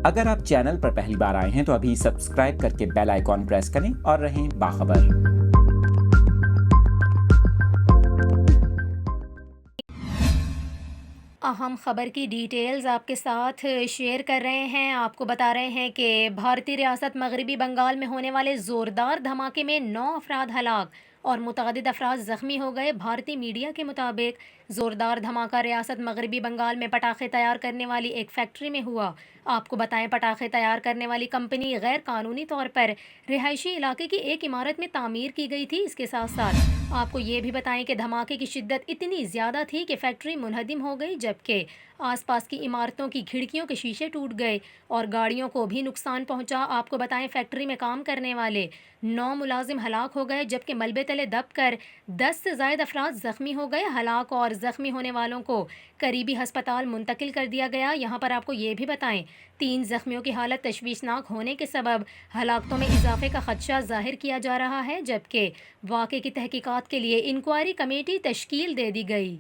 اگر آپ چینل پر پہلی بار آئے ہیں تو ابھی سبسکرائب کر کے بیل آئیکن پریس کریں اور رہیں باخبر۔ اہم خبر کی ڈیٹیلز آپ کے ساتھ شیئر کر رہے ہیں۔ آپ کو بتا رہے ہیں کہ بھارتی ریاست مغربی بنگال میں ہونے والے زوردار دھماکے میں 9 افراد ہلاک اور متعدد افراد زخمی ہو گئے۔ بھارتی میڈیا کے مطابق زوردار دھماکہ ریاست مغربی بنگال میں پٹاخے تیار کرنے والی ایک فیکٹری میں ہوا۔ آپ کو بتائیں پٹاخے تیار کرنے والی کمپنی غیر قانونی طور پر رہائشی علاقے کی ایک عمارت میں تعمیر کی گئی تھی۔ اس کے ساتھ ساتھ آپ کو یہ بھی بتائیں کہ دھماکے کی شدت اتنی زیادہ تھی کہ فیکٹری منہدم ہو گئی، جبکہ آس پاس کی عمارتوں کی کھڑکیوں کے شیشے ٹوٹ گئے اور گاڑیوں کو بھی نقصان پہنچا۔ آپ کو بتائیں فیکٹری میں کام کرنے والے 9 ملازم ہلاک ہو گئے، جبکہ ملبے تلے دب کر 10 سے زائد افراد زخمی ہو گئے۔ ہلاک اور زخمی ہونے والوں کو قریبی ہسپتال منتقل کر دیا گیا۔ یہاں پر آپ کو یہ بھی بتائیں 3 زخمیوں کی حالت تشویشناک ہونے کے سبب ہلاکتوں میں اضافے کا خدشہ ظاہر کیا جا رہا ہے، جبکہ واقعے کی تحقیقات کے لیے انکوائری کمیٹی تشکیل دے دی گئی۔